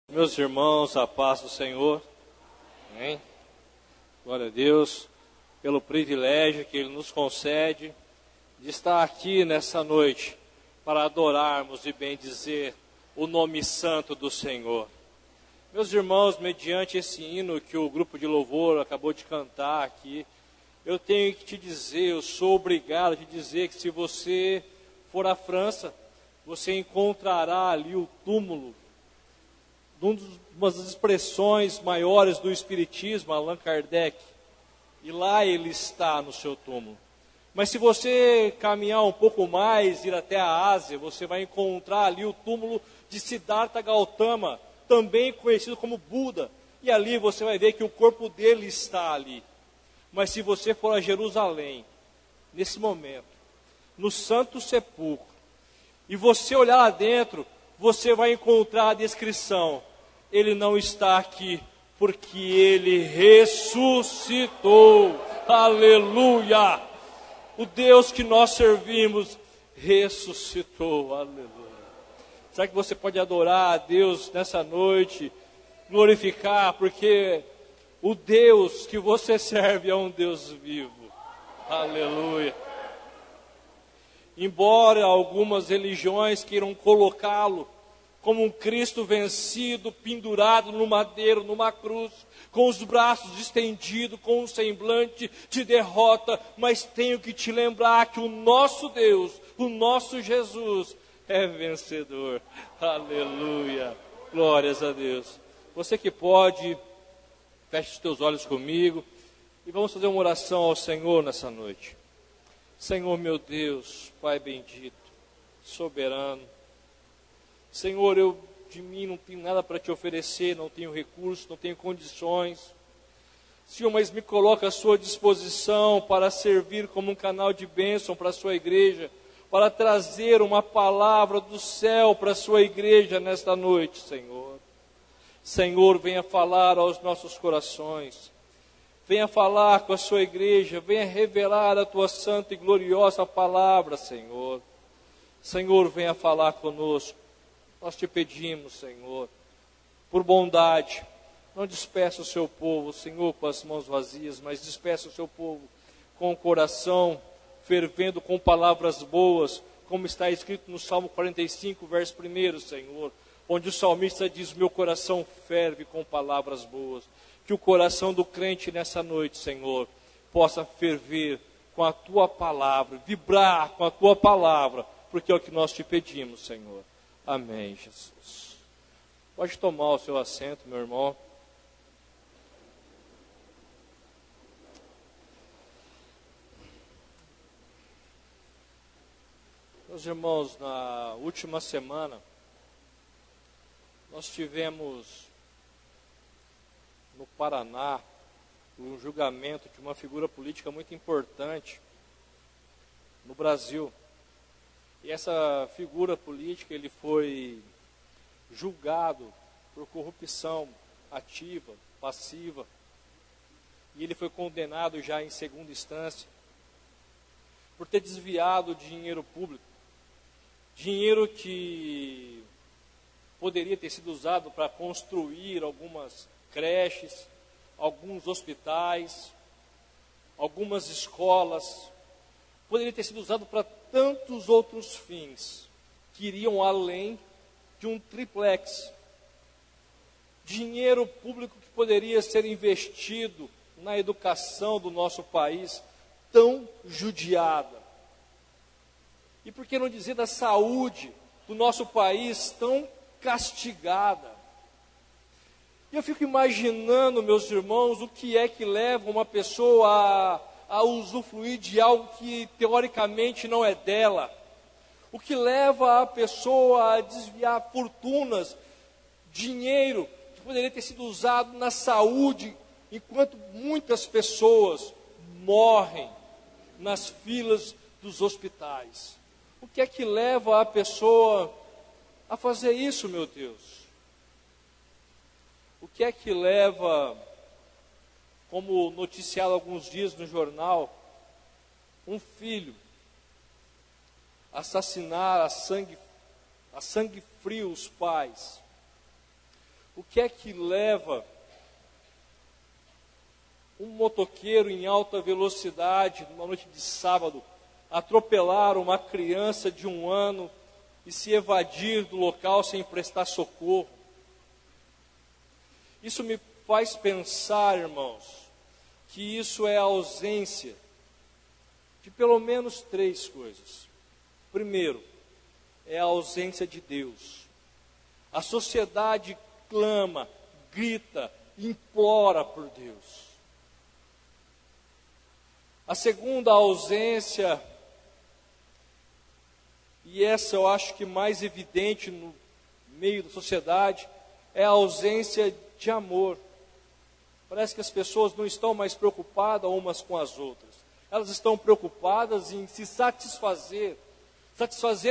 Meus irmãos, a paz do Senhor, amém? Glória a Deus, pelo privilégio que Ele nos concede de estar aqui nessa noite, para adorarmos e bendizer o nome santo do Senhor. Meus irmãos, mediante esse hino que o grupo de louvor acabou de cantar aqui, eu tenho que te dizer, eu sou obrigado a te dizer que se você for à França, você encontrará ali o túmulo uma das expressões maiores do Espiritismo, Allan Kardec, e lá ele está no seu túmulo. Mas se você caminhar um pouco mais, ir até a Ásia, você vai encontrar ali o túmulo de Siddhartha Gautama, também conhecido como Buda, e ali você vai ver que o corpo dele está ali. Mas se você for a Jerusalém, nesse momento, no Santo Sepulcro, e você olhar lá dentro, você vai encontrar a descrição: ele não está aqui, porque ele ressuscitou. Aleluia! O Deus que nós servimos ressuscitou. Aleluia! Será que você pode adorar a Deus nessa noite, glorificar, porque o Deus que você serve é um Deus vivo. Aleluia! Embora algumas religiões queiram colocá-lo como um Cristo vencido, pendurado no madeiro, numa cruz, com os braços estendidos, com um semblante de derrota, mas tenho que te lembrar que o nosso Deus, o nosso Jesus, é vencedor. Aleluia! Glórias a Deus. Você que pode, feche os teus olhos comigo e vamos fazer uma oração ao Senhor nessa noite. Senhor meu Deus, Pai bendito, soberano, Senhor, eu de mim não tenho nada para te oferecer, não tenho recursos, não tenho condições, Senhor, mas me coloca à sua disposição para servir como um canal de bênção para a sua igreja, para trazer uma palavra do céu para a sua igreja nesta noite, Senhor. Senhor, venha falar aos nossos corações, venha falar com a sua igreja, venha revelar a tua santa e gloriosa palavra, Senhor. Senhor, venha falar conosco. Nós te pedimos, Senhor, por bondade, não despeça o seu povo, Senhor, com as mãos vazias, mas despeça o seu povo com o coração fervendo com palavras boas, como está escrito no Salmo 45, verso 1, Senhor, onde o salmista diz: meu coração ferve com palavras boas. Que o coração do crente nessa noite, Senhor, possa ferver com a tua palavra, vibrar com a tua palavra, porque é o que nós te pedimos, Senhor. Amém, Jesus. Pode tomar o seu assento, meu irmão. Meus irmãos, na última semana, nós tivemos no Paraná um julgamento de uma figura política muito importante no Brasil. E essa figura política, ele foi julgado por corrupção ativa, passiva, e ele foi condenado já em segunda instância por ter desviado dinheiro público, dinheiro que poderia ter sido usado para construir algumas creches, alguns hospitais, algumas escolas, poderia ter sido usado para tantos outros fins, que iriam além de um triplex. Dinheiro público que poderia ser investido na educação do nosso país, tão judiada. E por que não dizer da saúde do nosso país, tão castigada? E eu fico imaginando, meus irmãos, o que é que leva uma pessoa a usufruir de algo que teoricamente não é dela. O que leva a pessoa a desviar fortunas, dinheiro que poderia ter sido usado na saúde, enquanto muitas pessoas morrem nas filas dos hospitais. O que é que leva a pessoa a fazer isso, meu Deus? O que é que leva, como noticiado há alguns dias no jornal, um filho assassinar a sangue frio os pais? O que é que leva um motoqueiro em alta velocidade, numa noite de sábado, a atropelar uma criança de 1 ano e se evadir do local sem prestar socorro? Isso me faz pensar, irmãos, que isso é a ausência de pelo menos 3 coisas. Primeiro, é a ausência de Deus. A sociedade clama, grita, implora por Deus. A segunda ausência, e essa eu acho que mais evidente no meio da sociedade, é a ausência de amor. Parece que as pessoas não estão mais preocupadas umas com as outras. Elas estão preocupadas em se satisfazer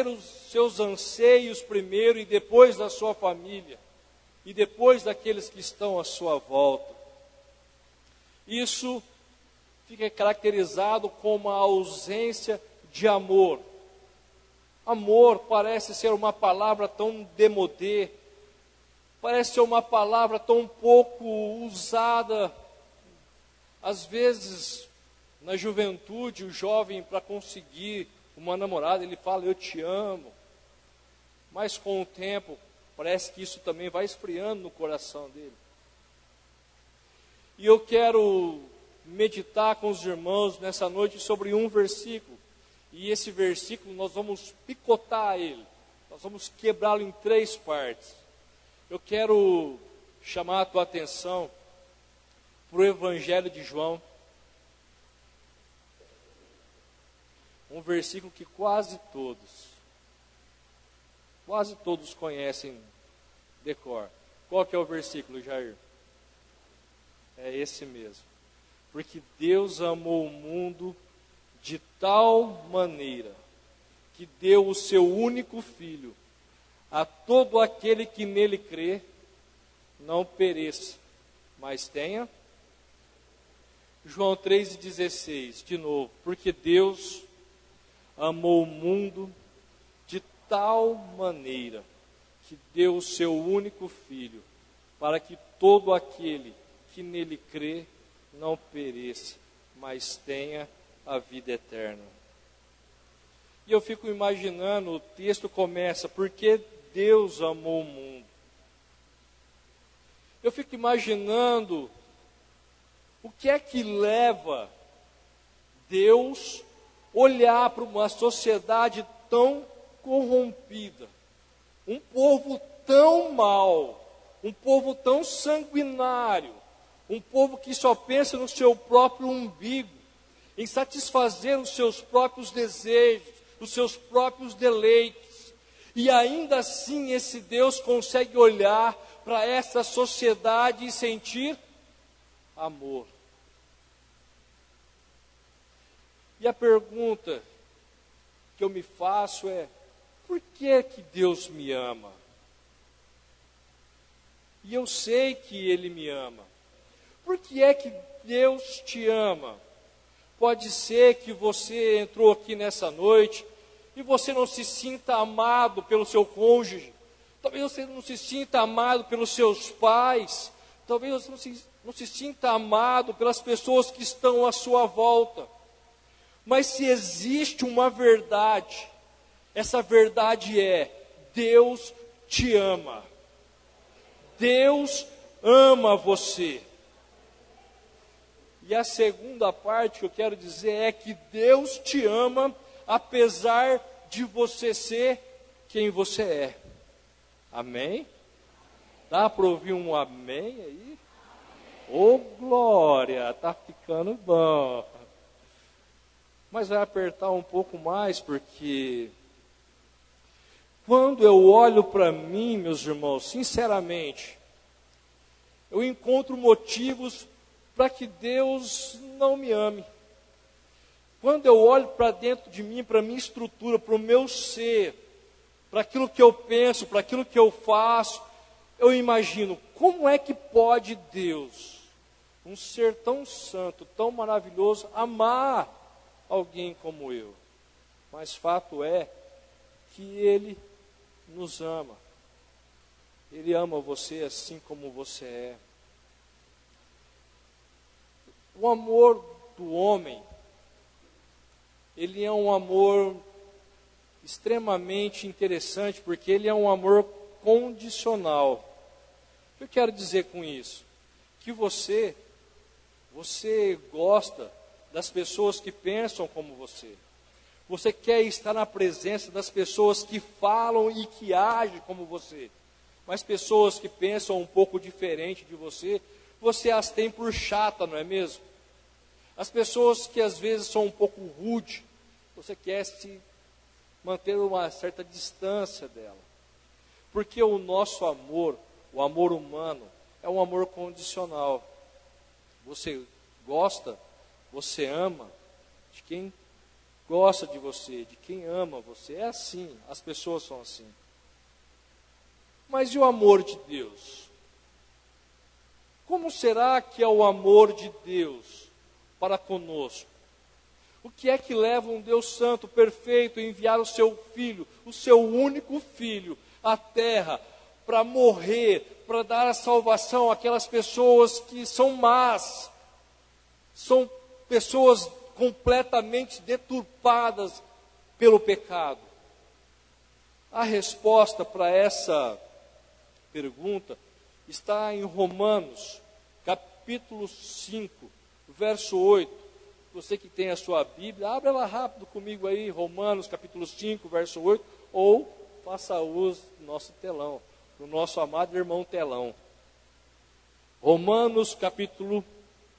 os seus anseios primeiro e depois da sua família, e depois daqueles que estão à sua volta. Isso fica caracterizado como a ausência de amor. Amor parece ser uma palavra tão démodé, parece ser uma palavra tão pouco usada. Às vezes, na juventude, o jovem, para conseguir uma namorada, ele fala, eu te amo. Mas com o tempo, parece que isso também vai esfriando no coração dele. E eu quero meditar com os irmãos nessa noite sobre um versículo. E esse versículo nós vamos picotar ele. Nós vamos quebrá-lo em 3 partes. Eu quero chamar a tua atenção para o Evangelho de João. Um versículo que quase todos conhecem de cor. Qual que é o versículo, Jair? É esse mesmo. Porque Deus amou o mundo de tal maneira que deu o seu único Filho a todo aquele que nele crê, não pereça, mas tenha. João 3,16, de novo. Porque Deus amou o mundo de tal maneira que deu o seu único Filho, para que todo aquele que nele crê não pereça, mas tenha a vida eterna. E eu fico imaginando, o texto começa, porque Deus amou o mundo. Eu fico imaginando o que é que leva Deus olhar para uma sociedade tão corrompida, um povo tão mau, um povo tão sanguinário, um povo que só pensa no seu próprio umbigo, em satisfazer os seus próprios desejos, os seus próprios deleites. E ainda assim esse Deus consegue olhar para essa sociedade e sentir amor. E a pergunta que eu me faço é, por que que Deus me ama? E eu sei que Ele me ama. Por que é que Deus te ama? Pode ser que você entrou aqui nessa noite e você não se sinta amado pelo seu cônjuge. Talvez você não se sinta amado pelos seus pais. Talvez você não se sinta amado pelas pessoas que estão à sua volta. Mas se existe uma verdade, essa verdade é: Deus te ama. Deus ama você. E a segunda parte que eu quero dizer é que Deus te ama, apesar de você ser quem você é. Amém? Dá para ouvir um amém aí? Ô glória, está ficando bom. Mas vai apertar um pouco mais, porque quando eu olho para mim, meus irmãos, sinceramente, eu encontro motivos para que Deus não me ame. Quando eu olho para dentro de mim, para a minha estrutura, para o meu ser, para aquilo que eu penso, para aquilo que eu faço, eu imagino, como é que pode Deus, um ser tão santo, tão maravilhoso, amar alguém como eu? Mas fato é que Ele nos ama. Ele ama você assim como você é. O amor do homem, ele é um amor extremamente interessante, porque ele é um amor condicional. O que eu quero dizer com isso? Que você gosta das pessoas que pensam como você. Você quer estar na presença das pessoas que falam e que agem como você. Mas pessoas que pensam um pouco diferente de você, você as tem por chata, não é mesmo? As pessoas que às vezes são um pouco rude, você quer se manter uma certa distância dela. Porque o nosso amor, o amor humano, é um amor condicional. Você gosta, você ama de quem gosta de você, de quem ama você. É assim, as pessoas são assim. Mas e o amor de Deus? Como será que é o amor de Deus para conosco? O que é que leva um Deus santo, perfeito, a enviar o seu Filho, o seu único Filho, à terra, para morrer, para dar a salvação àquelas pessoas que são más, são pessoas completamente deturpadas pelo pecado? A resposta para essa pergunta está em Romanos, capítulo 5, verso 8. Você que tem a sua Bíblia, abra ela rápido comigo aí, Romanos, capítulo 5, verso 8, ou faça uso do nosso telão, do nosso amado irmão telão. Romanos, capítulo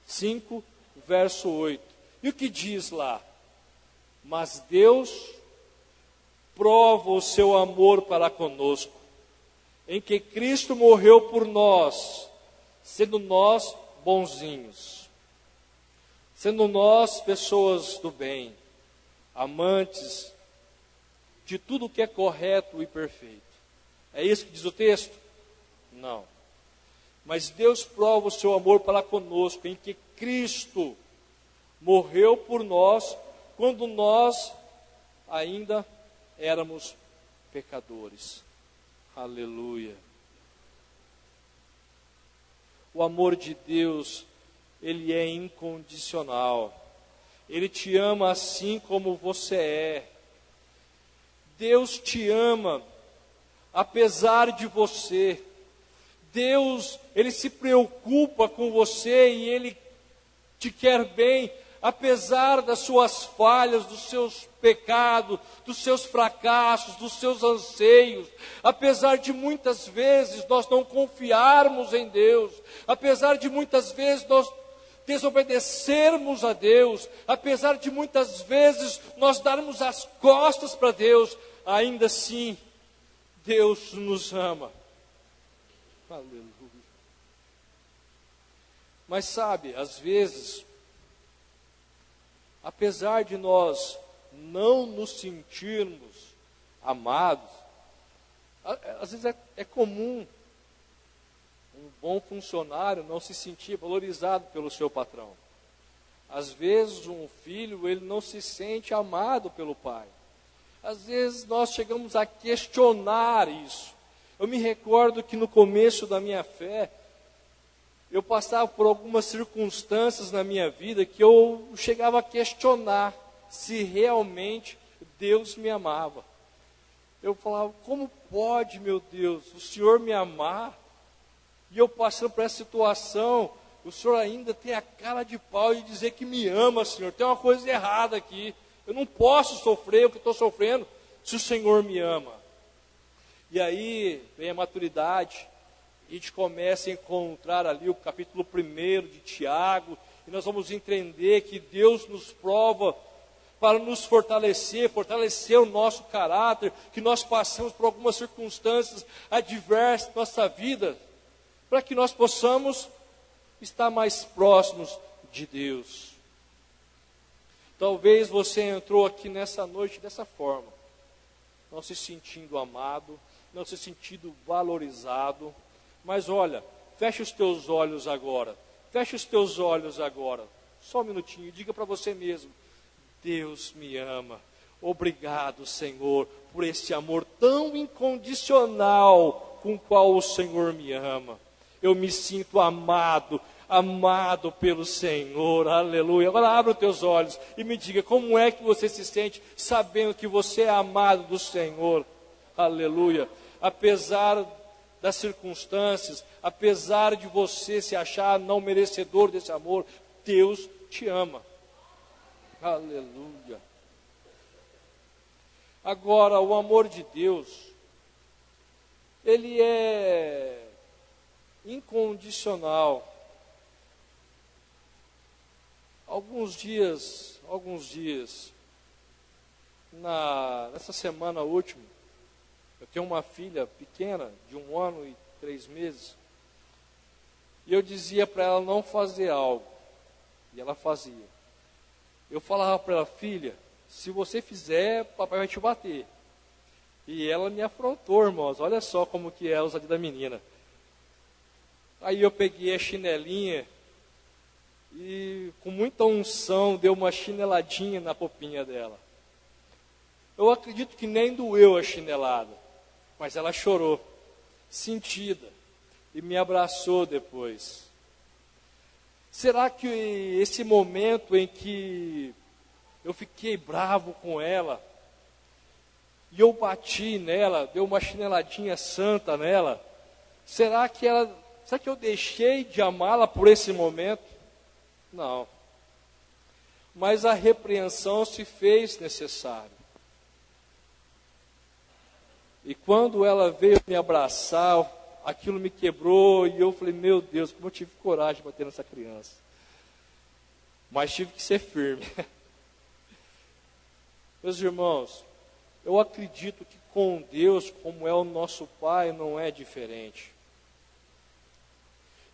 5, verso 8. E o que diz lá? Mas Deus prova o seu amor para conosco, em que Cristo morreu por nós, sendo nós bonzinhos, sendo nós pessoas do bem, amantes de tudo que é correto e perfeito. É isso que diz o texto? Não. Mas Deus prova o seu amor para conosco, em que Cristo morreu por nós, quando nós ainda éramos pecadores. Aleluia. O amor de Deus, ele é incondicional. Ele te ama assim como você é. Deus te ama apesar de você. Deus, ele se preocupa com você e ele te quer bem, apesar das suas falhas, dos seus pecados, dos seus fracassos, dos seus anseios, apesar de muitas vezes nós não confiarmos em Deus, apesar de muitas vezes nós desobedecermos a Deus, apesar de muitas vezes nós darmos as costas para Deus, ainda assim, Deus nos ama. Aleluia. Mas sabe, às vezes, apesar de nós não nos sentirmos amados, às vezes é comum um bom funcionário não se sentir valorizado pelo seu patrão. Às vezes um filho, ele não se sente amado pelo pai. Às vezes nós chegamos a questionar isso. Eu me recordo que no começo da minha fé, eu passava por algumas circunstâncias na minha vida que eu chegava a questionar se realmente Deus me amava. Eu falava, como pode, meu Deus, o Senhor me amar? E eu passando por essa situação, o Senhor ainda tem a cara de pau de dizer que me ama, Senhor. Tem uma coisa errada aqui. Eu não posso sofrer o que estou sofrendo se o Senhor me ama. E aí vem a maturidade, a gente começa a encontrar ali o capítulo 1 de Tiago, e nós vamos entender que Deus nos prova para nos fortalecer o nosso caráter, que nós passamos por algumas circunstâncias adversas na nossa vida, para que nós possamos estar mais próximos de Deus. Talvez você entrou aqui nessa noite dessa forma, não se sentindo amado, não se sentindo valorizado, mas olha, fecha os teus olhos agora, só um minutinho, diga para você mesmo, Deus me ama, obrigado Senhor, por esse amor tão incondicional com qual o Senhor me ama. Eu me sinto amado pelo Senhor, aleluia. Agora abra os teus olhos e me diga, como é que você se sente sabendo que você é amado do Senhor, aleluia. Apesar das circunstâncias, apesar de você se achar não merecedor desse amor, Deus te ama, aleluia. Agora, o amor de Deus, ele é incondicional. Alguns dias, nessa semana última, eu tenho uma filha pequena, de 1 ano e 3 meses, e eu dizia para ela não fazer algo, e ela fazia. Eu falava para ela, filha, se você fizer, papai vai te bater. E ela me afrontou, irmãos, olha só como que é a ousadia da menina. Aí eu peguei a chinelinha, e com muita unção, deu uma chineladinha na popinha dela. Eu acredito que nem doeu a chinelada, mas ela chorou, sentida, e me abraçou depois. Será que esse momento em que eu fiquei bravo com ela, e eu bati nela, dei uma chineladinha santa nela, será que eu deixei de amá-la por esse momento? Não. Mas a repreensão se fez necessária. E quando ela veio me abraçar, aquilo me quebrou e eu falei, meu Deus, como eu tive coragem de bater nessa criança. Mas tive que ser firme. Meus irmãos, eu acredito que com Deus, como é o nosso Pai, não é diferente.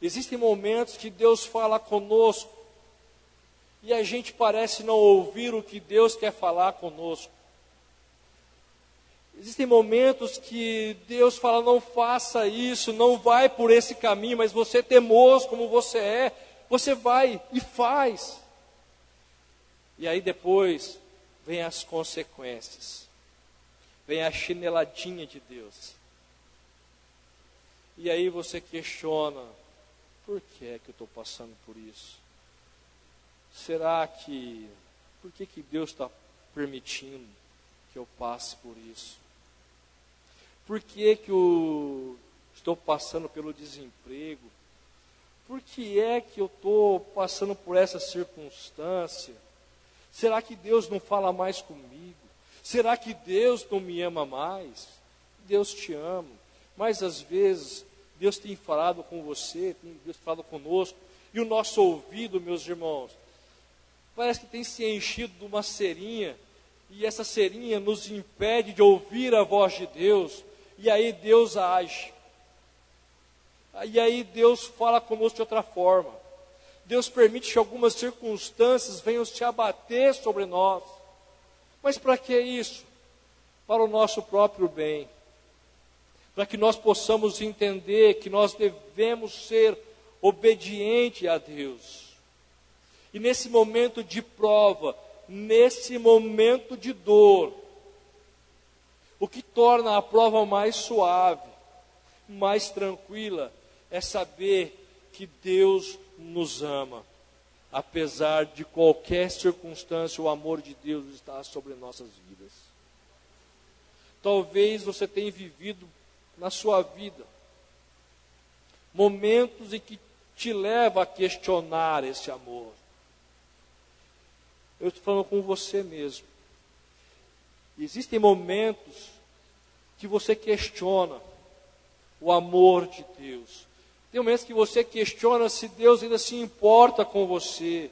Existem momentos que Deus fala conosco e a gente parece não ouvir o que Deus quer falar conosco. Existem momentos que Deus fala, não faça isso, não vai por esse caminho, mas você teimoso como você é, você vai e faz. E aí depois vem as consequências, vem a chineladinha de Deus. E aí você questiona, por que é que eu estou passando por isso? Por que Deus está permitindo que eu passe por isso? Por que eu estou passando pelo desemprego? Por que é que eu estou passando por essa circunstância? Será que Deus não fala mais comigo? Será que Deus não me ama mais? Deus te ama, mas às vezes Deus tem falado com você, Deus tem falado conosco, e o nosso ouvido, meus irmãos, parece que tem se enchido de uma cerinha, e essa cerinha nos impede de ouvir a voz de Deus, e aí Deus age. E aí Deus fala conosco de outra forma. Deus permite que algumas circunstâncias venham se abater sobre nós. Mas para que isso? Para o nosso próprio bem. Para que nós possamos entender que nós devemos ser obedientes a Deus. E nesse momento de prova, nesse momento de dor, o que torna a prova mais suave, mais tranquila, é saber que Deus nos ama. Apesar de qualquer circunstância, o amor de Deus está sobre nossas vidas. Talvez você tenha vivido na sua vida momentos em que te leva a questionar esse amor. Eu estou falando com você mesmo. Existem momentos que você questiona o amor de Deus. Tem momentos que você questiona se Deus ainda se importa com você.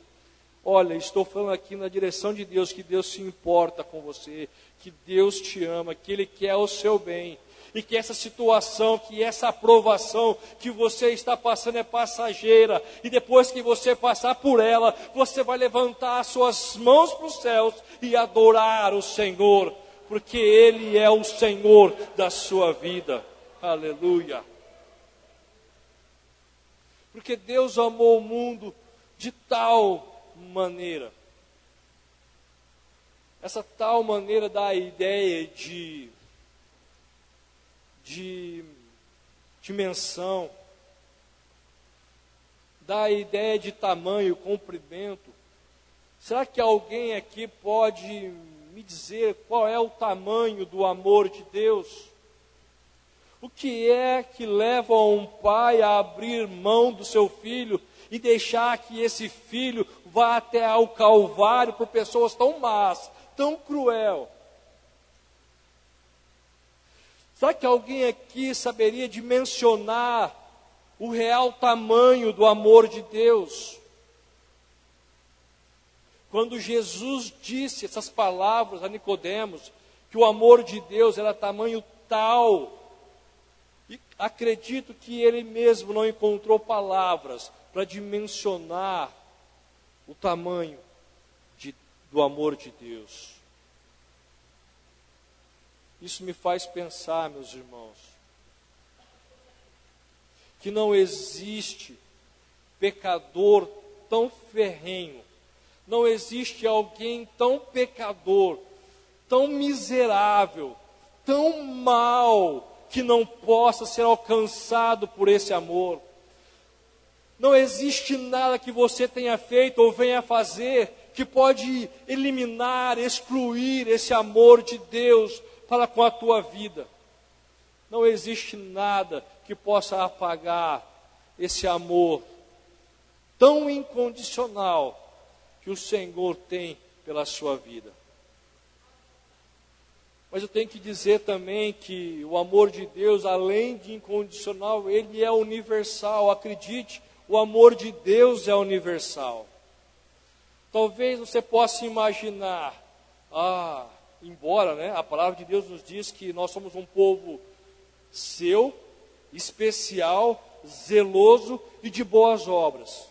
Olha, estou falando aqui na direção de Deus, que Deus se importa com você, que Deus te ama, que Ele quer o seu bem. E que essa situação, que essa aprovação que você está passando é passageira. E depois que você passar por ela, você vai levantar as suas mãos para os céus e adorar o Senhor. Porque Ele é o Senhor da sua vida. Aleluia. Porque Deus amou o mundo de tal maneira. Essa tal maneira dá a ideia de dimensão, da ideia de tamanho, comprimento. Será que alguém aqui pode me dizer qual é o tamanho do amor de Deus? O que é que leva um pai a abrir mão do seu filho e deixar que esse filho vá até ao Calvário por pessoas tão más, tão cruel? Será que alguém aqui saberia dimensionar o real tamanho do amor de Deus? Quando Jesus disse essas palavras a Nicodemos, que o amor de Deus era tamanho tal, e acredito que ele mesmo não encontrou palavras para dimensionar o tamanho do amor de Deus. Isso me faz pensar, meus irmãos, que não existe pecador tão ferrenho, não existe alguém tão pecador, tão miserável, tão mau, que não possa ser alcançado por esse amor. Não existe nada que você tenha feito ou venha fazer que pode eliminar, excluir esse amor de Deus para com a tua vida. Não existe nada que possa apagar esse amor tão incondicional que o Senhor tem pela sua vida. Mas eu tenho que dizer também que o amor de Deus, além de incondicional, ele é universal. Acredite, o amor de Deus é universal. Talvez você possa imaginar, embora a palavra de Deus nos diz que nós somos um povo seu, especial, zeloso e de boas obras.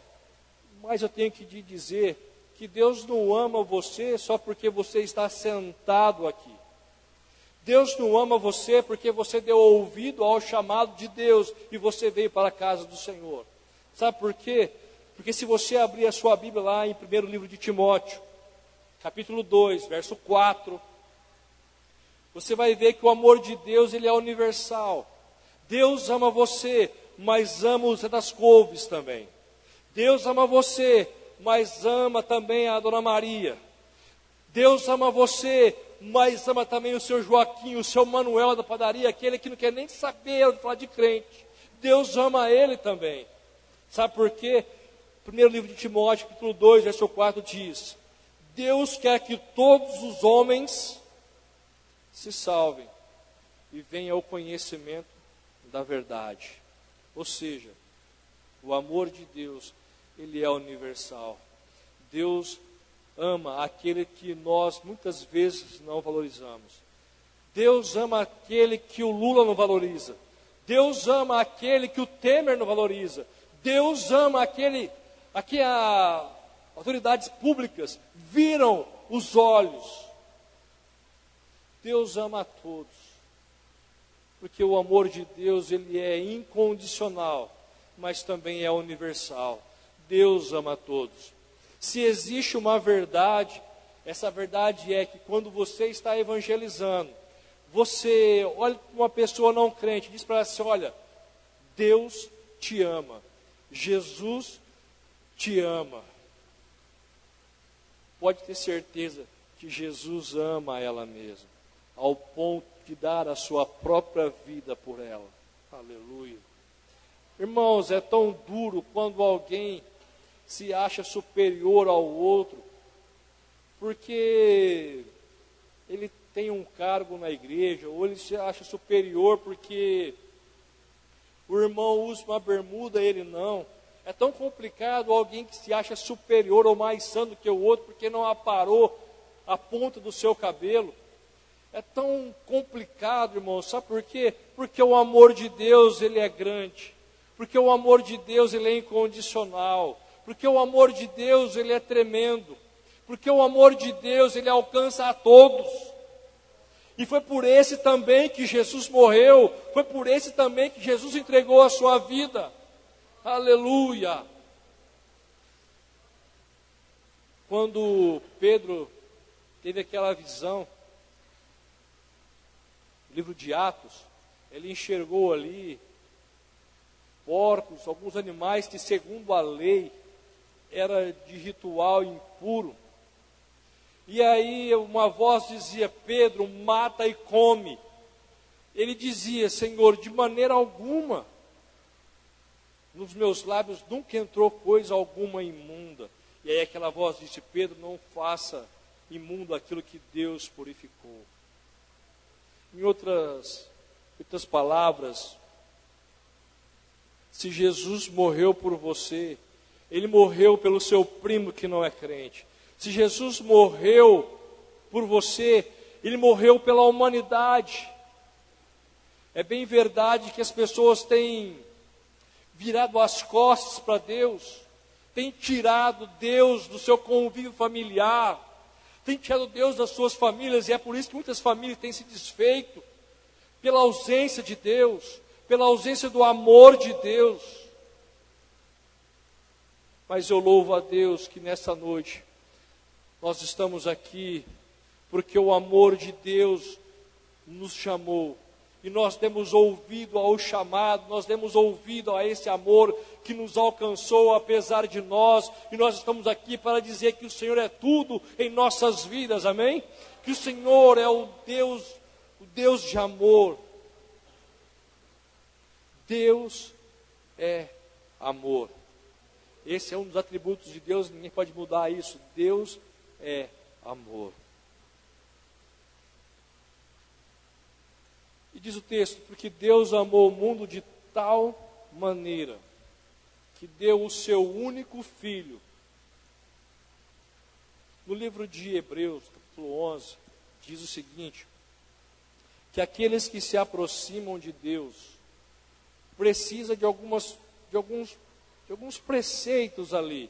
Mas eu tenho que te dizer que Deus não ama você só porque você está sentado aqui. Deus não ama você porque você deu ouvido ao chamado de Deus e você veio para a casa do Senhor. Sabe por quê? Porque se você abrir a sua Bíblia lá em 1º livro de Timóteo, capítulo 2, verso 4, você vai ver que o amor de Deus ele é universal. Deus ama você, mas ama os Zé das Couves também. Deus ama você, mas ama também a Dona Maria. Deus ama você, mas ama também o seu Joaquim, o seu Manuel da padaria, aquele que não quer nem saber de falar de crente. Deus ama ele também. Sabe por quê? Primeiro livro de Timóteo, capítulo 2, verso 4 diz: Deus quer que todos os homens se salvem e venham ao conhecimento da verdade. Ou seja, o amor de Deus, ele é universal. Deus ama aquele que nós muitas vezes não valorizamos. Deus ama aquele que o Lula não valoriza. Deus ama aquele que o Temer não valoriza. Deus ama aquele a que as autoridades públicas viram os olhos. Deus ama a todos. Porque o amor de Deus, ele é incondicional, mas também é universal. Deus ama a todos. Se existe uma verdade, essa verdade é que quando você está evangelizando, você olha para uma pessoa não crente e diz para ela assim: olha, Deus te ama, Jesus te ama. Pode ter certeza que Jesus ama ela mesma, ao ponto de dar a sua própria vida por ela. Aleluia. Irmãos, é tão duro quando alguém se acha superior ao outro, porque ele tem um cargo na igreja, ou ele se acha superior porque o irmão usa uma bermuda, ele não. É tão complicado alguém que se acha superior ou mais santo que o outro, porque não aparou a ponta do seu cabelo. É tão complicado, irmão, sabe por quê? Porque o amor de Deus, ele é grande. Porque o amor de Deus, ele é incondicional. Porque o amor de Deus, ele é tremendo. Porque o amor de Deus, ele alcança a todos. E foi por esse também que Jesus morreu. Foi por esse também que Jesus entregou a sua vida. Aleluia! Quando Pedro teve aquela visão, no livro de Atos, ele enxergou ali porcos, alguns animais que, segundo a lei, era de ritual impuro. E aí uma voz dizia: Pedro, mata e come. Ele dizia: Senhor, de maneira alguma, nos meus lábios nunca entrou coisa alguma imunda. E aí aquela voz disse: Pedro, não faça imundo aquilo que Deus purificou. Em outras palavras, se Jesus morreu por você, Ele morreu pelo seu primo que não é crente. Se Jesus morreu por você, Ele morreu pela humanidade. É bem verdade que as pessoas têm virado as costas para Deus, têm tirado Deus do seu convívio familiar, têm tirado Deus das suas famílias, e é por isso que muitas famílias têm se desfeito, pela ausência de Deus, pela ausência do amor de Deus. Mas eu louvo a Deus que nessa noite nós estamos aqui porque o amor de Deus nos chamou. E nós demos ouvido ao chamado, nós demos ouvido a esse amor que nos alcançou apesar de nós. E nós estamos aqui para dizer que o Senhor é tudo em nossas vidas, amém? Que o Senhor é o Deus de amor. Deus é amor. Esse é um dos atributos de Deus, ninguém pode mudar isso. Deus é amor. E diz o texto: porque Deus amou o mundo de tal maneira que deu o seu único filho. No livro de Hebreus, capítulo 11, diz o seguinte: que aqueles que se aproximam de Deus precisam de alguns preceitos ali.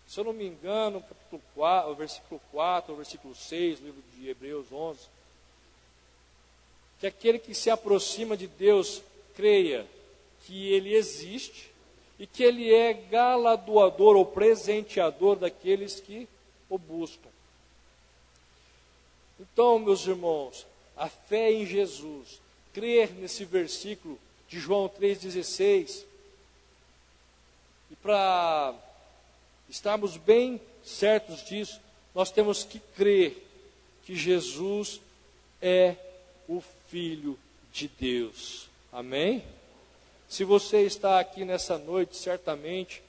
Se eu não me engano, capítulo 4, o versículo 4, o versículo 6, no livro de Hebreus 11, que aquele que se aproxima de Deus creia que Ele existe e que Ele é galardoador ou presenteador daqueles que o buscam. Então, meus irmãos, a fé em Jesus, crer nesse versículo de João 3,16, e para estarmos bem certos disso, nós temos que crer que Jesus é o Filho de Deus. Amém? Se você está aqui nessa noite, certamente,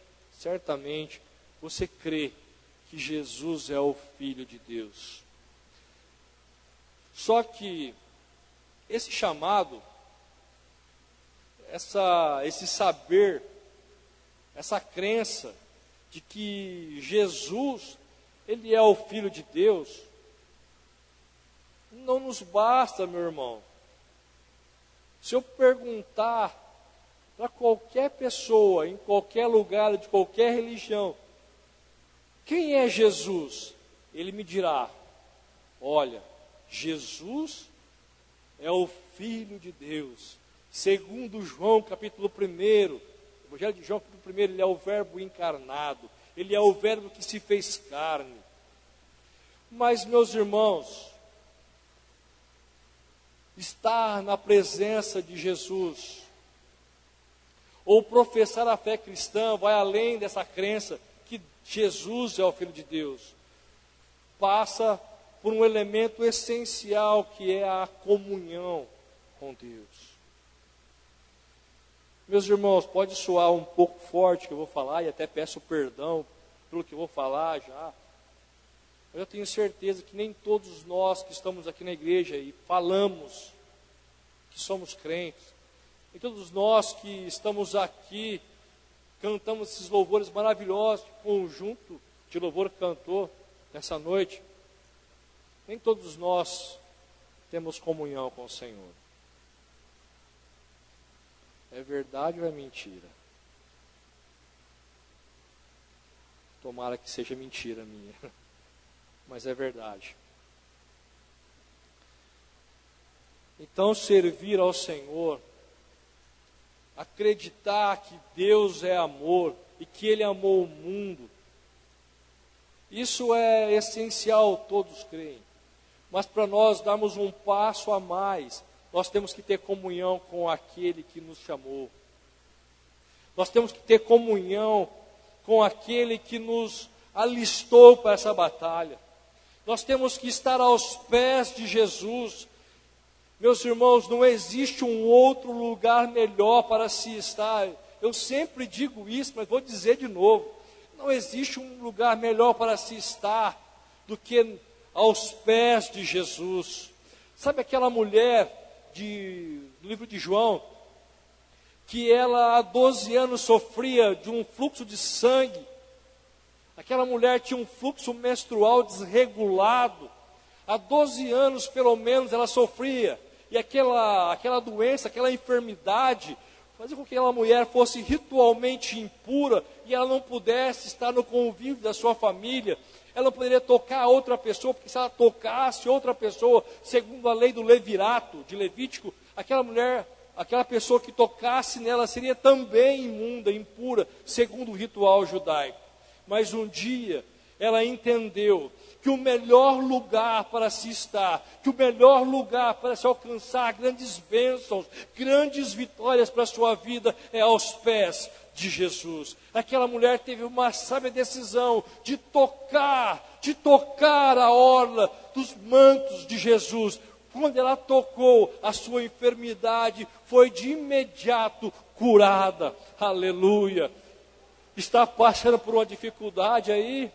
você crê que Jesus é o Filho de Deus. Só que esse chamado, esse saber, essa crença de que Jesus, Ele é o Filho de Deus, não nos basta, meu irmão. Se eu perguntar para qualquer pessoa, em qualquer lugar, de qualquer religião, quem é Jesus? Ele me dirá: olha, Jesus é o Filho de Deus. Segundo João capítulo 1, Evangelho de João capítulo 1, Ele é o Verbo encarnado. Ele é o Verbo que se fez carne. Mas, meus irmãos, estar na presença de Jesus, ou professar a fé cristã, vai além dessa crença que Jesus é o Filho de Deus. Passa por um elemento essencial, que é a comunhão com Deus. Meus irmãos, pode soar um pouco forte o que eu vou falar, e até peço perdão pelo que eu vou falar já. Mas eu tenho certeza que nem todos nós que estamos aqui na igreja e falamos que somos crentes, e todos nós que estamos aqui, cantamos esses louvores maravilhosos, que o conjunto de louvor cantou nessa noite, nem todos nós temos comunhão com o Senhor. É verdade ou é mentira? Tomara que seja mentira minha, mas é verdade. Então, servir ao Senhor, acreditar que Deus é amor e que Ele amou o mundo, isso é essencial, todos creem. Mas para nós darmos um passo a mais, nós temos que ter comunhão com aquele que nos chamou. Nós temos que ter comunhão com aquele que nos alistou para essa batalha. Nós temos que estar aos pés de Jesus. Meus irmãos, não existe um outro lugar melhor para se estar. Eu sempre digo isso, mas vou dizer de novo. Não existe um lugar melhor para se estar do que aos pés de Jesus. Sabe aquela mulher do livro de João, que ela há 12 anos sofria de um fluxo de sangue? Aquela mulher tinha um fluxo menstrual desregulado. Há 12 anos, pelo menos, ela sofria. E aquela doença, aquela enfermidade, fazia com que aquela mulher fosse ritualmente impura e ela não pudesse estar no convívio da sua família. Ela não poderia tocar outra pessoa, porque se ela tocasse outra pessoa, segundo a lei do levirato, de Levítico, aquela mulher, aquela pessoa que tocasse nela seria também imunda, impura, segundo o ritual judaico. Mas um dia ela entendeu que o melhor lugar para se estar, que o melhor lugar para se alcançar grandes bênçãos, grandes vitórias para a sua vida é aos pés de Jesus. Aquela mulher teve uma sábia decisão de tocar a orla dos mantos de Jesus. Quando ela tocou, a sua enfermidade foi de imediato curada. Aleluia. Está passando por uma dificuldade aí?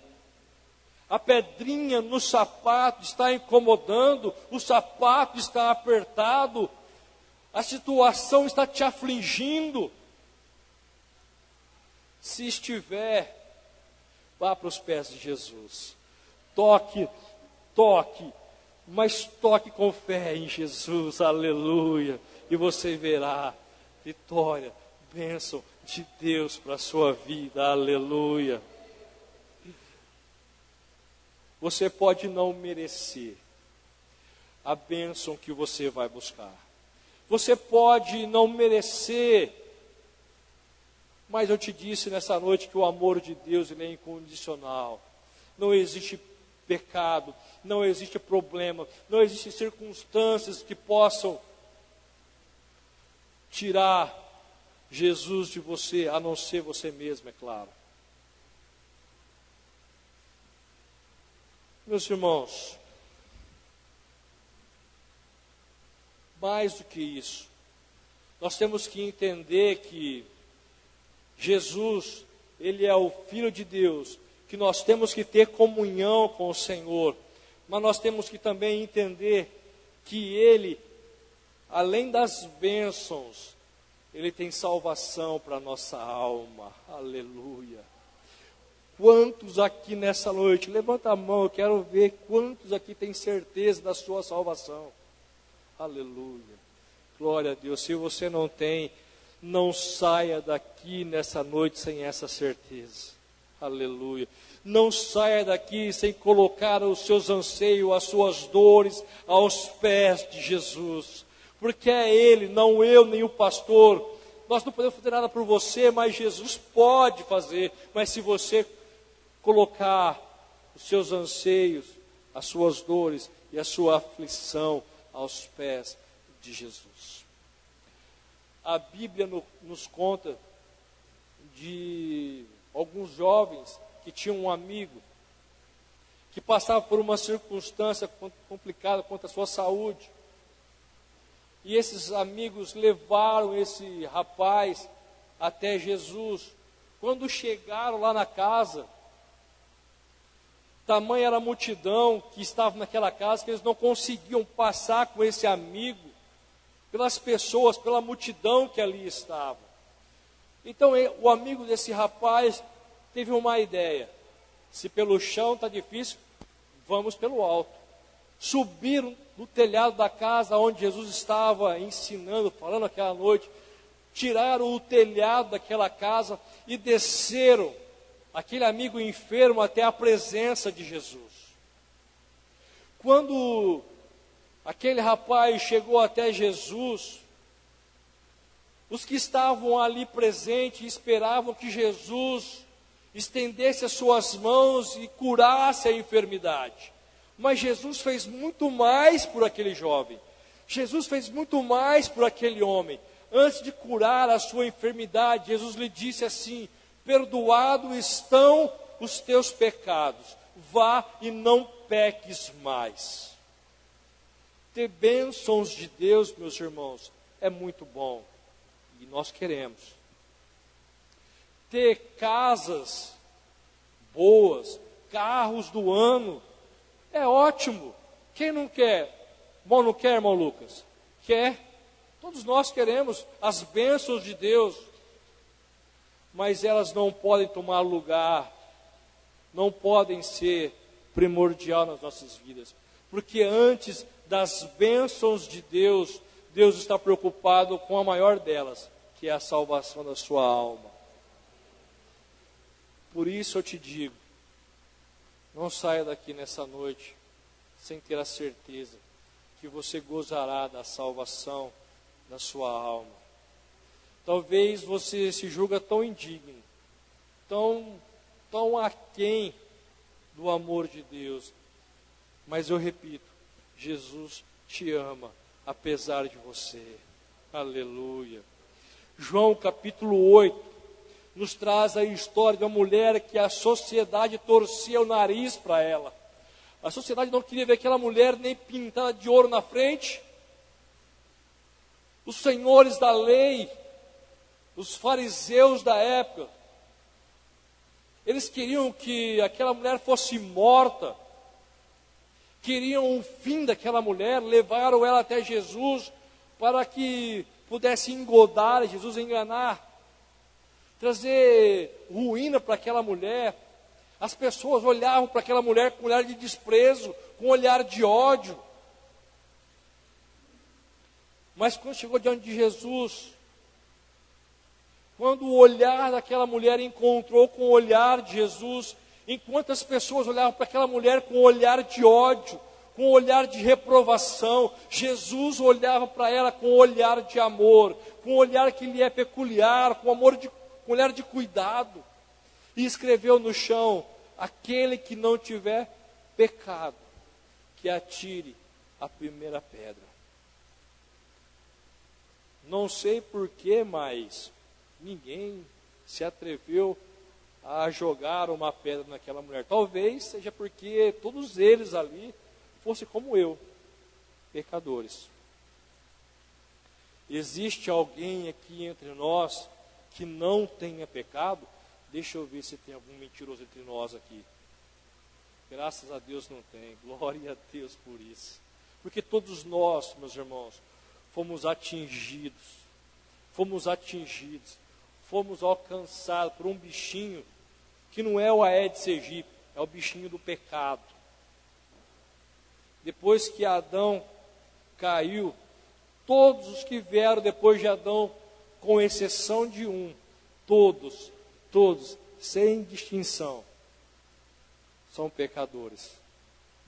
A pedrinha no sapato está incomodando, o sapato está apertado, a situação está te afligindo. Se estiver, vá para os pés de Jesus. Toque, mas toque com fé em Jesus, aleluia. E você verá vitória, bênção de Deus para a sua vida, aleluia. Você pode não merecer a bênção que você vai buscar. Você pode não merecer, mas eu te disse nessa noite que o amor de Deus ele é incondicional. Não existe pecado, não existe problema, não existem circunstâncias que possam tirar Jesus de você, a não ser você mesmo, é claro. Meus irmãos, mais do que isso, nós temos que entender que Jesus, Ele é o Filho de Deus, que nós temos que ter comunhão com o Senhor, mas nós temos que também entender que Ele, além das bênçãos, Ele tem salvação para a nossa alma, aleluia. Quantos aqui nessa noite, levanta a mão, eu quero ver quantos aqui têm certeza da sua salvação. Aleluia, glória a Deus. Se você não tem, não saia daqui nessa noite sem essa certeza. Aleluia. Não saia daqui sem colocar os seus anseios, as suas dores aos pés de Jesus. Porque é Ele, não eu, nem o pastor. Nós não podemos fazer nada por você, mas Jesus pode fazer. Mas se você colocar os seus anseios, as suas dores e a sua aflição aos pés de Jesus. A Bíblia nos conta de alguns jovens que tinham um amigo que passava por uma circunstância complicada quanto à sua saúde. E esses amigos levaram esse rapaz até Jesus. Quando chegaram lá na casa, tamanha era a multidão que estava naquela casa, que eles não conseguiam passar com esse amigo, pelas pessoas, pela multidão que ali estava. Então o amigo desse rapaz teve uma ideia: se pelo chão está difícil, vamos pelo alto. Subiram no telhado da casa onde Jesus estava ensinando, falando aquela noite, tiraram o telhado daquela casa e desceram aquele amigo enfermo até a presença de Jesus. Quando aquele rapaz chegou até Jesus, os que estavam ali presentes esperavam que Jesus estendesse as suas mãos e curasse a enfermidade. Mas Jesus fez muito mais por aquele jovem. Jesus fez muito mais por aquele homem. antes de curar a sua enfermidade, Jesus lhe disse assim: perdoados estão os teus pecados, vá e não peques mais. Ter bênçãos de Deus, meus irmãos, é muito bom, e nós queremos. Ter casas boas, carros do ano, é ótimo. Quem não quer? Bom, não quer, irmão Lucas? Quer. Todos nós queremos as bênçãos de Deus, mas elas não podem tomar lugar, não podem ser primordial nas nossas vidas, porque antes das bênçãos de Deus, Deus está preocupado com a maior delas, que é a salvação da sua alma. Por isso eu te digo, não saia daqui nessa noite sem ter a certeza que você gozará da salvação da sua alma. Talvez você se julga tão indigno, tão aquém do amor de Deus, mas eu repito, Jesus te ama, apesar de você. Aleluia. João capítulo 8, nos traz a história de uma mulher que a sociedade torcia o nariz para ela. A sociedade não queria ver aquela mulher nem pintada de ouro na frente. Os senhores da lei, os fariseus da época, eles queriam que aquela mulher fosse morta, queriam o fim daquela mulher, levaram ela até Jesus para que pudesse engodar Jesus, enganar, trazer ruína para aquela mulher. As pessoas olhavam para aquela mulher com um olhar de desprezo, com um olhar de ódio. Mas quando chegou diante de Jesus, quando o olhar daquela mulher encontrou com o olhar de Jesus, enquanto as pessoas olhavam para aquela mulher com um olhar de ódio, com um olhar de reprovação, Jesus olhava para ela com um olhar de amor, com um olhar que lhe é peculiar, com um olhar de cuidado, e escreveu no chão: aquele que não tiver pecado, que atire a primeira pedra. Não sei porquê, mas ninguém se atreveu a jogar uma pedra naquela mulher. Talvez seja porque todos eles ali fossem como eu, pecadores. Existe alguém aqui entre nós que não tenha pecado? Deixa eu ver se tem algum mentiroso entre nós aqui. Graças a Deus não tem. Glória a Deus por isso. Porque todos nós, meus irmãos, fomos atingidos, fomos alcançados por um bichinho que não é o Aedes aegypti, é o bichinho do pecado. Depois que Adão caiu, todos os que vieram depois de Adão, com exceção de um, todos, sem distinção, são pecadores,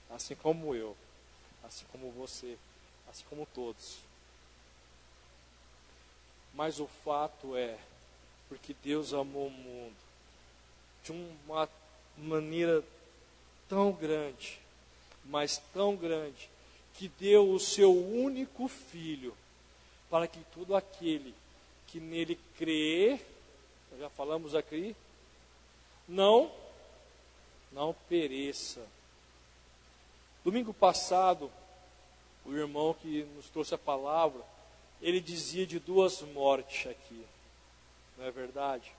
assim como eu, assim como você, assim como todos. Mas o fato é, porque Deus amou o mundo de uma maneira tão grande, mas tão grande, que deu o seu único filho, para que todo aquele que nele crê, já falamos aqui, não pereça. Domingo passado, o irmão que nos trouxe a palavra, ele dizia de duas mortes aqui, não é verdade?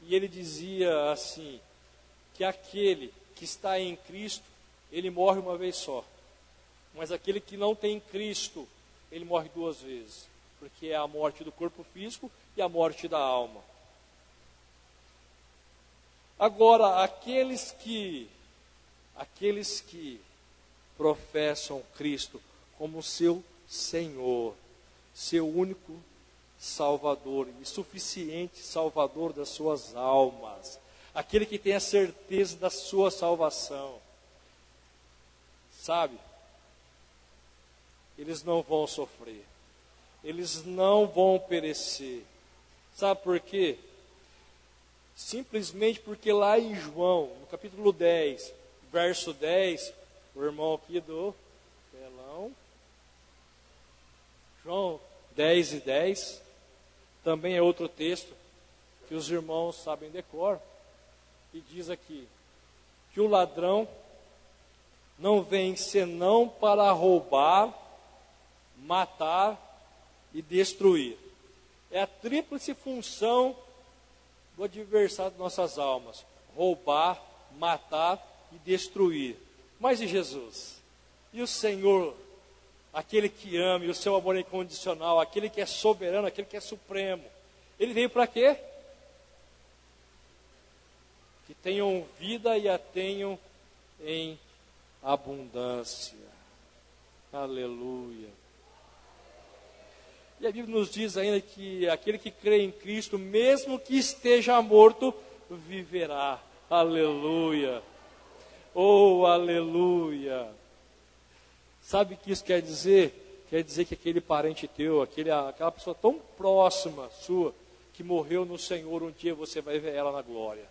E ele dizia assim, que aquele que está em Cristo, ele morre uma vez só, mas aquele que não tem Cristo, ele morre duas vezes, porque é a morte do corpo físico e a morte da alma. Agora, aqueles que professam Cristo como seu Senhor, seu único Salvador e suficiente Salvador das suas almas, aquele que tem a certeza da sua salvação, sabe? Eles não vão sofrer, eles não vão perecer. Sabe por quê? Simplesmente porque lá em João, no capítulo 10, verso 10, o irmão aqui do telão, João 10:10, também é outro texto que os irmãos sabem de cor, e diz aqui, que o ladrão não vem senão para roubar, matar e destruir. É a tríplice função do adversário de nossas almas: roubar, matar e destruir. Mas e Jesus? E o Senhor, aquele que ama, e o seu amor é incondicional, aquele que é soberano, aquele que é supremo, ele veio para quê? Que tenham vida e a tenham em abundância. Aleluia. E a Bíblia nos diz ainda que aquele que crê em Cristo, mesmo que esteja morto, viverá. Aleluia. Oh, aleluia. Sabe o que isso quer dizer? Quer dizer que aquele parente teu, aquela pessoa tão próxima sua, que morreu no Senhor, um dia você vai ver ela na glória.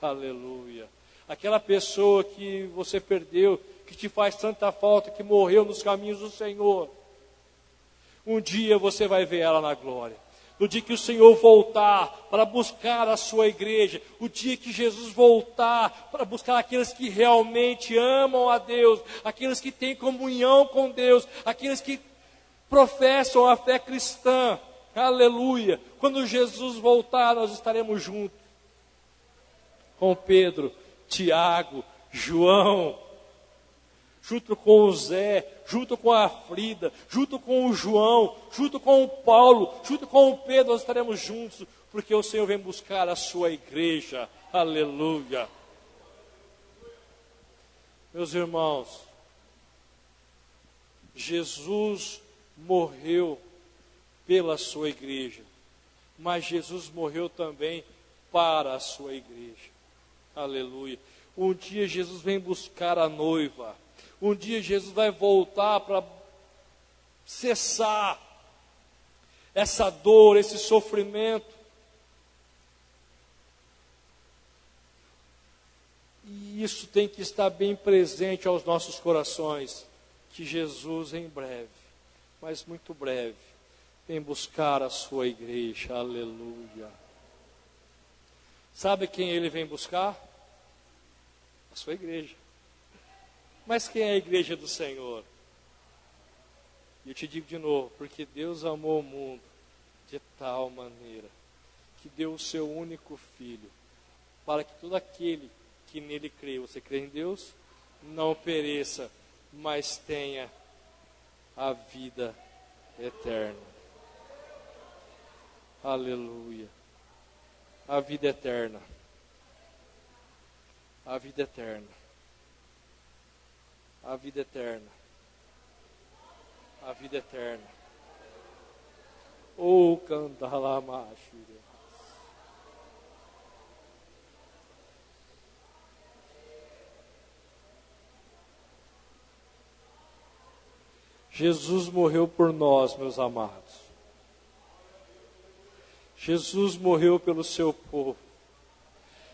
Aleluia. Aquela pessoa que você perdeu, que te faz tanta falta, que morreu nos caminhos do Senhor, um dia você vai ver ela na glória. No dia que o Senhor voltar para buscar a sua igreja, o dia que Jesus voltar para buscar aqueles que realmente amam a Deus, aqueles que têm comunhão com Deus, aqueles que professam a fé cristã, aleluia. Quando Jesus voltar, nós estaremos juntos com Pedro, Tiago, João, junto com o Zé, junto com a Frida, junto com o João, junto com o Paulo, junto com o Pedro, nós estaremos juntos, porque o Senhor vem buscar a sua igreja, aleluia. Meus irmãos, Jesus morreu pela sua igreja, mas Jesus morreu também para a sua igreja, aleluia. Um dia Jesus vem buscar a noiva. Um dia Jesus vai voltar para cessar essa dor, esse sofrimento. E isso tem que estar bem presente aos nossos corações, que Jesus em breve, mas muito breve, vem buscar a sua igreja, aleluia. Sabe quem ele vem buscar? A sua igreja. Mas quem é a igreja do Senhor? E eu te digo de novo, porque Deus amou o mundo de tal maneira, que deu o seu único Filho, para que todo aquele que nele crê, você crê em Deus, não pereça, mas tenha a vida eterna. Aleluia. A vida eterna. A vida eterna. A vida eterna. A vida eterna. Oh, cantalamacho. Jesus morreu por nós, meus amados. Jesus morreu pelo seu povo.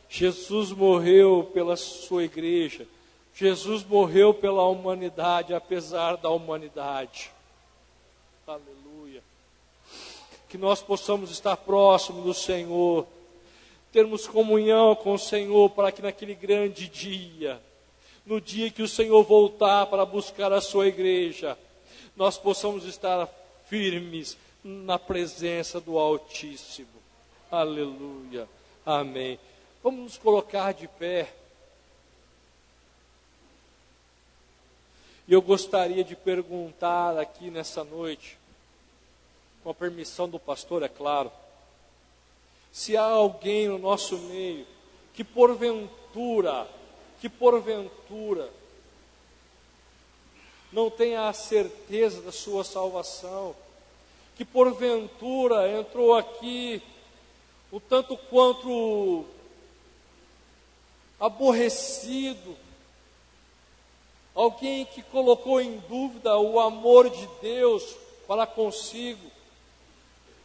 Jesus morreu pela sua igreja. Jesus morreu pela humanidade, apesar da humanidade. Aleluia. Que nós possamos estar próximos do Senhor, termos comunhão com o Senhor, para que naquele grande dia, no dia que o Senhor voltar para buscar a sua igreja, nós possamos estar firmes na presença do Altíssimo. Aleluia. Amém. Vamos nos colocar de pé. E eu gostaria de perguntar aqui nessa noite, com a permissão do pastor, é claro, se há alguém no nosso meio que porventura não tenha a certeza da sua salvação, que porventura entrou aqui um tanto quanto aborrecido, alguém que colocou em dúvida o amor de Deus para consigo.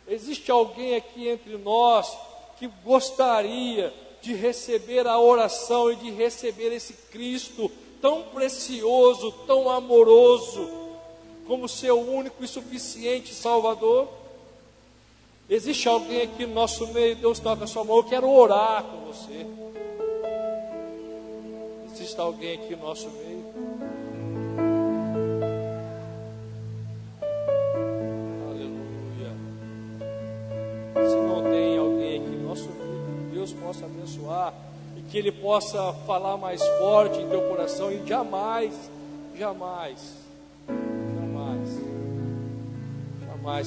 Existe alguém aqui entre nós que gostaria de receber a oração e de receber esse Cristo tão precioso, tão amoroso, como seu único e suficiente Salvador? Existe alguém aqui no nosso meio, Deus toca a sua mão, eu quero orar com você. Existe alguém aqui no nosso meio? Aleluia. Se não tem alguém aqui no nosso meio, que Deus possa abençoar e que Ele possa falar mais forte em teu coração e jamais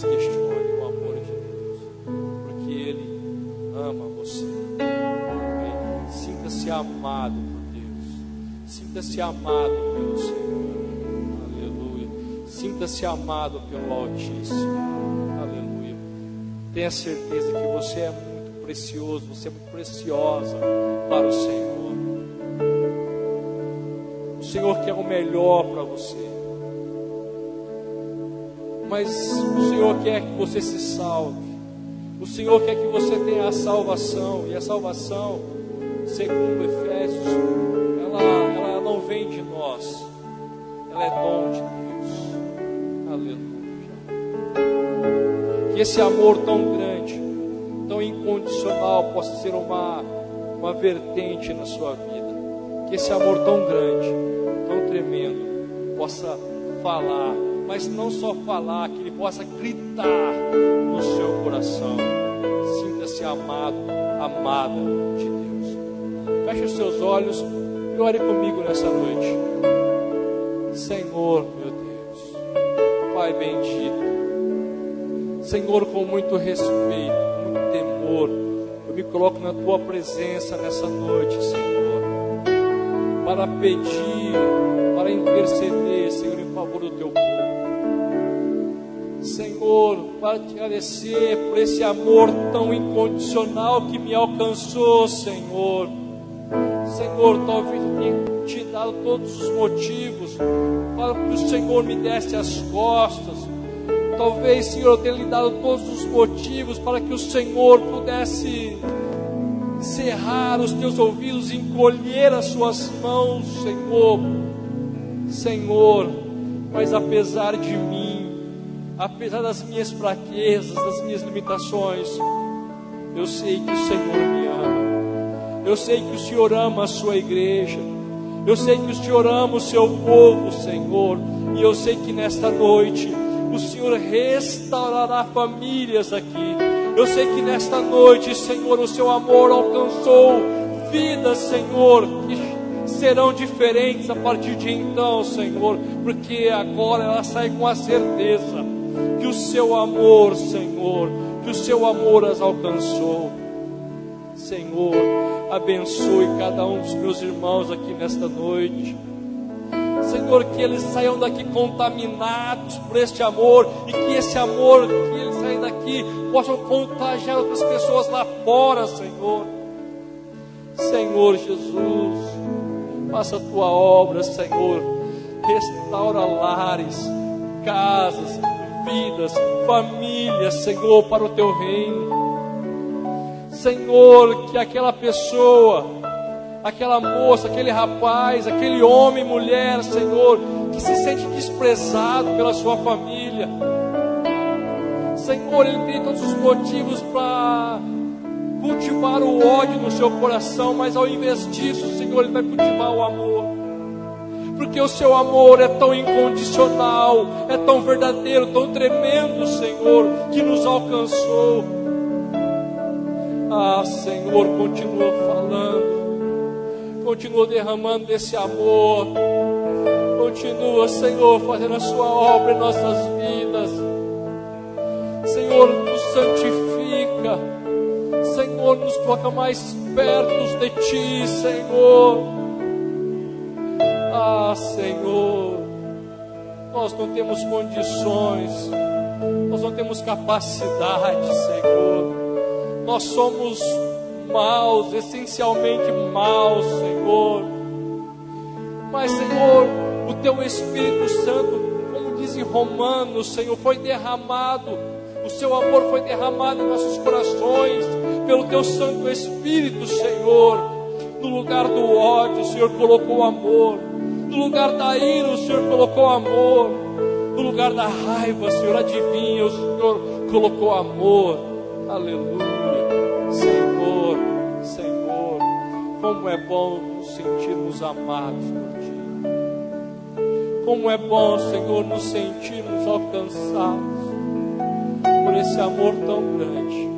questione o amor de Deus, porque Ele ama você. Amém? Sinta-se amado por Deus, sinta-se amado pelo Senhor, aleluia. Sinta-se amado pelo Altíssimo, aleluia. Tenha certeza que você é muito precioso, você é muito preciosa para o Senhor. O Senhor quer o melhor para você. Mas o Senhor quer que você se salve. O Senhor quer que você tenha a salvação. E a salvação, segundo Efésios, ela não vem de nós. Ela é dom de Deus. Aleluia. Que esse amor tão grande, tão incondicional, possa ser uma vertente na sua vida. Que esse amor tão grande, tão tremendo, possa falar. Mas não só falar, que Ele possa gritar no seu coração. Sinta-se amado, amada de Deus. Feche os seus olhos e ore comigo nessa noite. Senhor, meu Deus, Pai bendito, Senhor, com muito respeito, com muito temor, eu me coloco na Tua presença nessa noite, Senhor, para pedir, para interceder, Senhor, em favor do Teu povo. Senhor, para te agradecer por esse amor tão incondicional que me alcançou, Senhor. Senhor, talvez eu tenha te dado todos os motivos para que o Senhor me desse as costas. Talvez, Senhor, eu tenha lhe dado todos os motivos para que o Senhor pudesse cerrar os teus ouvidos e encolher as suas mãos, Senhor. Senhor, mas apesar de mim, apesar das minhas fraquezas, das minhas limitações, eu sei que o Senhor me ama. Eu sei que o Senhor ama a sua igreja. Eu sei que o Senhor ama o seu povo, Senhor. E eu sei que nesta noite o Senhor restaurará famílias aqui. Eu sei que nesta noite, Senhor, o seu amor alcançou vidas, Senhor, que serão diferentes a partir de então, Senhor, porque agora ela sai com a certeza que o seu amor, Senhor, que o seu amor as alcançou. Senhor, abençoe cada um dos meus irmãos aqui nesta noite. Senhor, que eles saiam daqui contaminados por este amor, e que esse amor, que eles saem daqui, possam contagiar outras pessoas lá fora, Senhor. Senhor Jesus, faça a tua obra, Senhor. Restaura lares, casas, vidas, famílias, Senhor, para o teu reino. Senhor, que aquela pessoa, aquela moça, aquele rapaz, aquele homem, mulher, Senhor, que se sente desprezado pela sua família, Senhor, ele tem todos os motivos para cultivar o ódio no seu coração, mas ao invés disso, Senhor, ele vai cultivar o amor, porque o seu amor é tão incondicional, é tão verdadeiro, tão tremendo, Senhor, que nos alcançou. Ah, Senhor, continua falando, continua derramando desse amor, continua, Senhor, fazendo a sua obra em nossas vidas. Senhor, nos santifica, Senhor, nos coloca mais perto de Ti, Senhor. Ah, Senhor, nós não temos condições, nós não temos capacidade, Senhor. Nós somos maus, essencialmente maus, Senhor. Mas, Senhor, o Teu Espírito Santo, como diz em Romanos, Senhor, foi derramado. O Seu amor foi derramado em nossos corações pelo Teu Santo Espírito, Senhor. No lugar do ódio, o Senhor colocou amor. No lugar da ira, o Senhor colocou amor. No lugar da raiva, Senhor, adivinha, o Senhor colocou amor. Aleluia. Senhor, Senhor, como é bom nos sentirmos amados por Ti. Como é bom, Senhor, nos sentirmos alcançados por esse amor tão grande,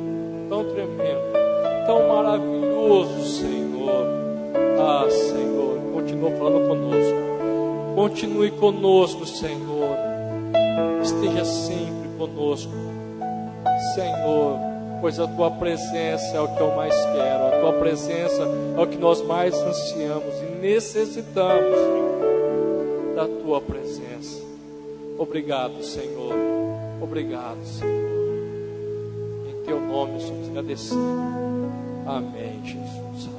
tão tremendo, tão maravilhoso, Senhor. Ah, Senhor, continua falando conosco. Continue conosco, Senhor. Esteja sempre conosco, Senhor, pois a Tua presença é o que eu mais quero. A Tua presença é o que nós mais ansiamos e necessitamos da Tua presença. Obrigado, Senhor. Obrigado, Senhor. Em Teu nome somos agradecidos. Amém, Jesus.